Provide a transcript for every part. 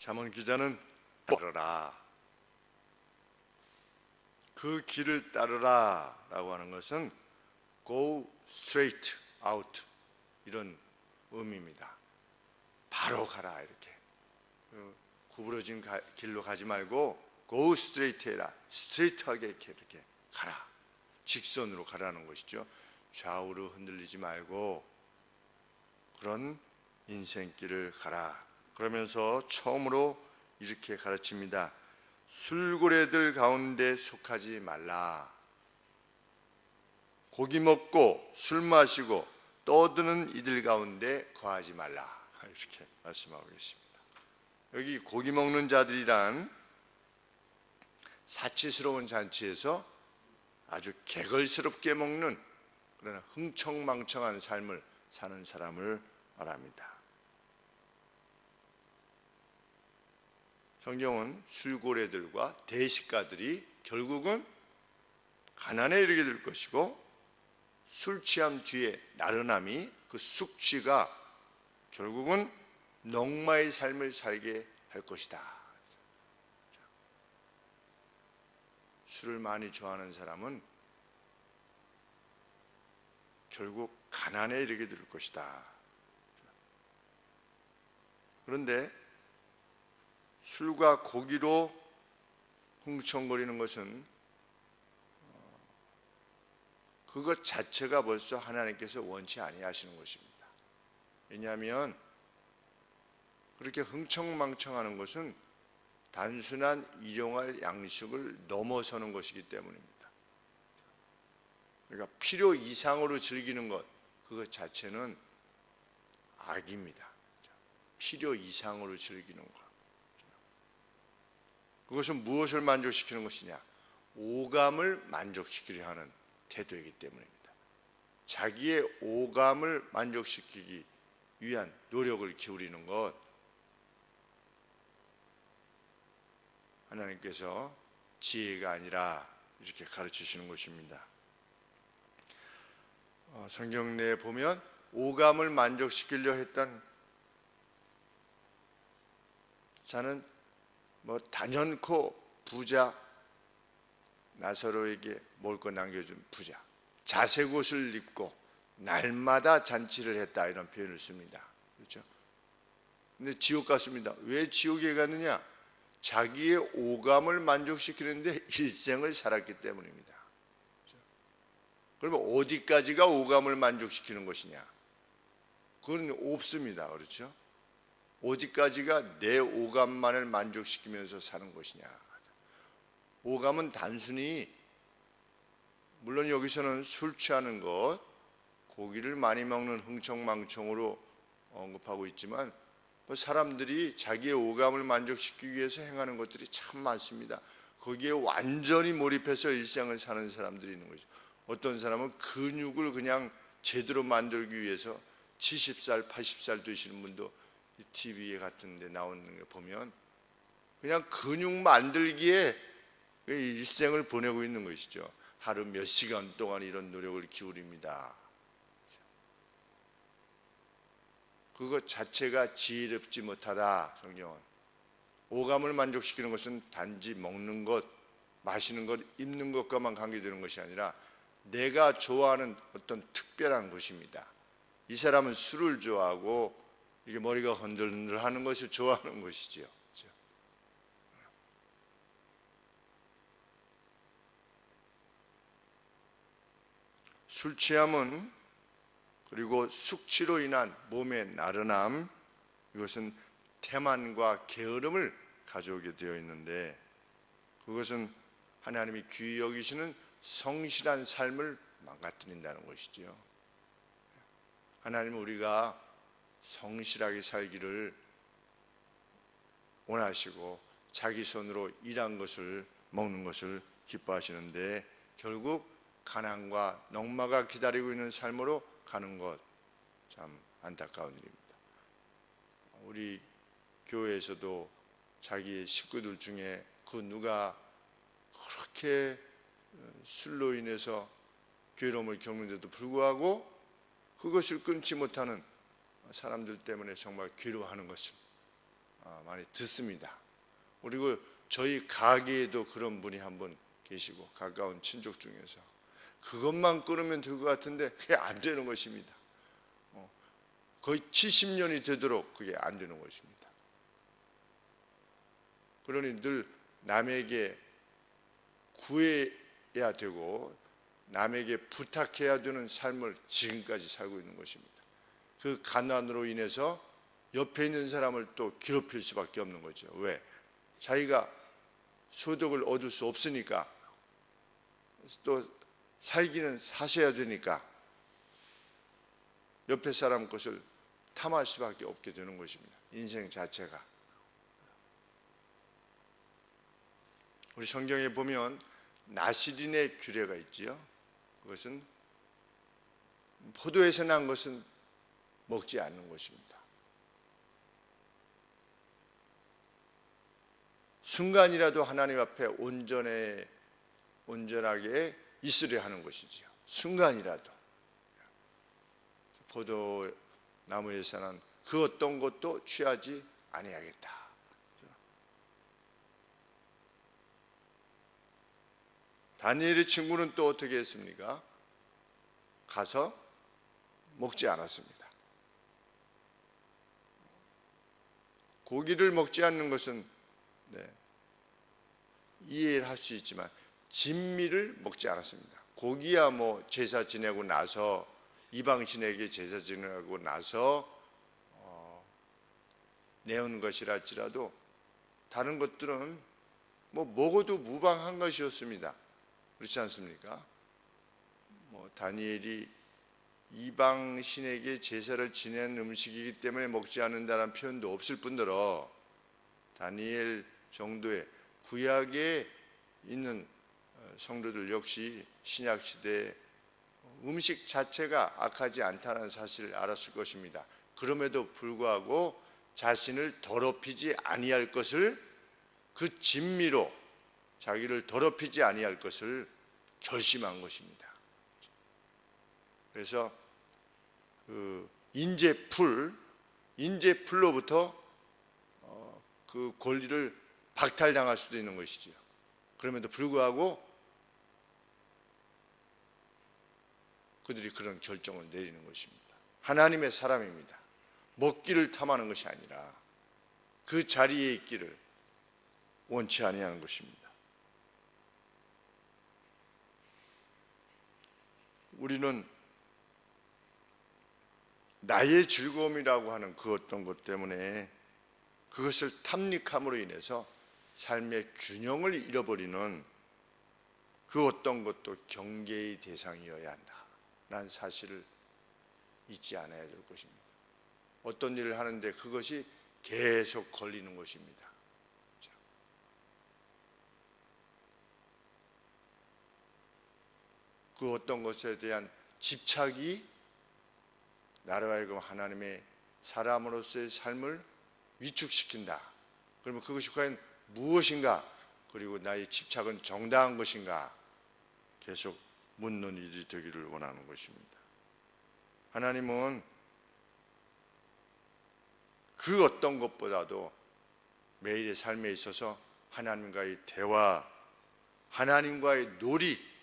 잠언 기자는 따르라, 그 길을 따르라 라고 하는 것은 go straight out 이런 의미입니다. 바로 가라, 이렇게 구부러진 길로 가지 말고 go straight 해라, 스트레이트하게 이렇게 가라, 직선으로 가라는 것이죠. 좌우로 흔들리지 말고 그런 인생길을 가라. 그러면서 처음으로 이렇게 가르칩니다. 술고래들 가운데 속하지 말라. 고기 먹고 술 마시고 떠드는 이들 가운데 거하지 말라, 이렇게 말씀하고 계십니다. 여기 고기 먹는 자들이란 사치스러운 잔치에서 아주 개걸스럽게 먹는, 그러나 흥청망청한 삶을 사는 사람을 말합니다. 성경은 술고래들과 대식가들이 결국은 가난에 이르게 될 것이고, 술 취함 뒤에 나른함이, 그 숙취가 결국은 넉마의 삶을 살게 할 것이다. 술을 많이 좋아하는 사람은 결국 가난에 이르게 될 것이다. 그런데 술과 고기로 흥청거리는 것은 그것 자체가 벌써 하나님께서 원치 아니하시는 것입니다. 왜냐하면 그렇게 흥청망청하는 것은 단순한 일용할 양식을 넘어서는 것이기 때문입니다. 그러니까 필요 이상으로 즐기는 것, 그것 자체는 악입니다. 필요 이상으로 즐기는 것, 그것은 무엇을 만족시키는 것이냐? 오감을 만족시키려 하는 태도이기 때문입니다. 자기의 오감을 만족시키기 위한 노력을 기울이는 것, 하나님께서 지혜가 아니라 이렇게 가르치시는 것입니다. 성경 내에 보면 오감을 만족시키려 했던 자는 단연코 부자, 나사로에게 먹을 것 남겨준 부자, 자색 옷을 입고 날마다 잔치를 했다, 이런 표현을 씁니다. 그렇죠? 근데 지옥 갔습니다. 왜 지옥에 갔느냐? 자기의 오감을 만족시키는데 일생을 살았기 때문입니다. 그렇죠? 그러면 어디까지가 오감을 만족시키는 것이냐? 그건 없습니다. 그렇죠? 어디까지가 내 오감만을 만족시키면서 사는 것이냐? 오감은 단순히, 물론 여기서는 술 취하는 것, 고기를 많이 먹는 흥청망청으로 언급하고 있지만 사람들이 자기의 오감을 만족시키기 위해서 행하는 것들이 참 많습니다. 거기에 완전히 몰입해서 일생을 사는 사람들이 있는 거죠. 어떤 사람은 근육을 그냥 제대로 만들기 위해서 70살, 80살 되시는 분도 TV에 같은 데 나오는 거 보면 그냥 근육 만들기에 일생을 보내고 있는 것이죠. 하루 몇 시간 동안 이런 노력을 기울입니다. 그것 자체가 지혜롭지 못하다. 성경은 오감을 만족시키는 것은 단지 먹는 것, 마시는 것, 입는 것과만 관계되는 것이 아니라 내가 좋아하는 어떤 특별한 것입니다. 이 사람은 술을 좋아하고 이게 머리가 흔들흔들하는 것을 좋아하는 것이지요. 그렇죠? 술 취함은, 그리고 숙취로 인한 몸의 나른함, 이것은 태만과 게으름을 가져오게 되어 있는데, 그것은 하나님이 귀히 여기시는 성실한 삶을 망가뜨린다는 것이지요. 하나님은 우리가 성실하게 살기를 원하시고 자기 손으로 일한 것을 먹는 것을 기뻐하시는데, 결국 가난과 넉마가 기다리고 있는 삶으로 가는 것, 참 안타까운 일입니다. 우리 교회에서도 자기의 식구들 중에 그 누가 그렇게 술로 인해서 괴로움을 겪는데도 불구하고 그것을 끊지 못하는 사람들 때문에 정말 괴로워하는 것을 많이 듣습니다. 그리고 저희 가게에도 그런 분이 한 분 계시고 가까운 친족 중에서 그것만 끊으면 될 것 같은데 그게 안 되는 것입니다. 거의 70년이 되도록 그게 안 되는 것입니다. 그러니 늘 남에게 구해야 되고 남에게 부탁해야 되는 삶을 지금까지 살고 있는 것입니다. 그 가난으로 인해서 옆에 있는 사람을 또 괴롭힐 수밖에 없는 거죠. 왜? 자기가 소득을 얻을 수 없으니까, 또 살기는 사셔야 되니까 옆에 사람 것을 탐할 수밖에 없게 되는 것입니다. 인생 자체가. 우리 성경에 보면 나시린의 규례가 있지요. 그것은 포도에서 난 것은 먹지 않는 것입니다. 순간이라도 하나님 앞에 온전하게 있으려 하는 것이지요. 순간이라도. 포도나무에서는 그 어떤 것도 취하지 아니하겠다. 다니엘의 친구는 또 어떻게 했습니까? 가서 먹지 않았습니다. 고기를 먹지 않는 것은 이해를 할 수 있지만 진미를 먹지 않았습니다. 고기야 뭐 제사 지내고 나서 이방신에게 제사 지내고 나서 내온 것이랄지라도 다른 것들은 뭐 먹어도 무방한 것이었습니다. 그렇지 않습니까? 다니엘이 이방신에게 제사를 지낸 음식이기 때문에 먹지 않는다는 표현도 없을 뿐더러 다니엘 정도의 구약에 있는 성도들 역시 신약시대에 음식 자체가 악하지 않다는 사실을 알았을 것입니다. 그럼에도 불구하고 자신을 더럽히지 아니할 것을, 그 진미로 자기를 더럽히지 아니할 것을 결심한 것입니다. 그래서 그 인재풀로부터 그 권리를 박탈당할 수도 있는 것이지요. 그럼에도 불구하고 그들이 그런 결정을 내리는 것입니다. 하나님의 사람입니다. 먹기를 탐하는 것이 아니라 그 자리에 있기를 원치 아니하는 것입니다. 우리는 나의 즐거움이라고 하는 그 어떤 것 때문에 그것을 탐닉함으로 인해서 삶의 균형을 잃어버리는 그 어떤 것도 경계의 대상이어야 한다라는 사실을 잊지 않아야 될 것입니다. 어떤 일을 하는데 그것이 계속 걸리는 것입니다. 그 어떤 것에 대한 집착이 나로 하여금 하나님의 사람으로서의 삶을 위축시킨다. 그러면 그것이 과연 무엇인가? 그리고 나의 집착은 정당한 것인가? 계속 묻는 일이 되기를 원하는 것입니다. 하나님은 그 어떤 것보다도 매일의 삶에 있어서 하나님과의 대화, 하나님과의 놀이,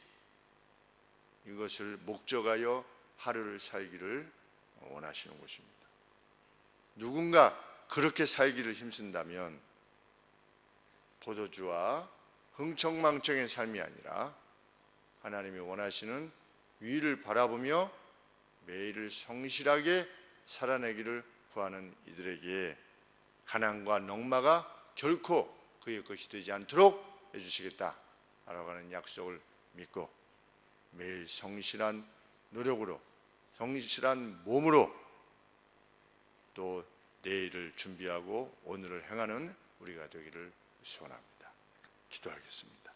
이것을 목적하여 하루를 살기를 원하시는 것입니다. 누군가 그렇게 살기를 힘쓴다면 포도주와 흥청망청의 삶이 아니라 하나님이 원하시는 위를 바라보며 매일을 성실하게 살아내기를 구하는 이들에게 가난과 넉마가 결코 그의 것이 되지 않도록 해주시겠다라고 하는 약속을 믿고 매일 성실한 노력으로, 성실한 몸으로 또 내일을 준비하고 오늘을 행하는 우리가 되기를 소원합니다. 기도하겠습니다.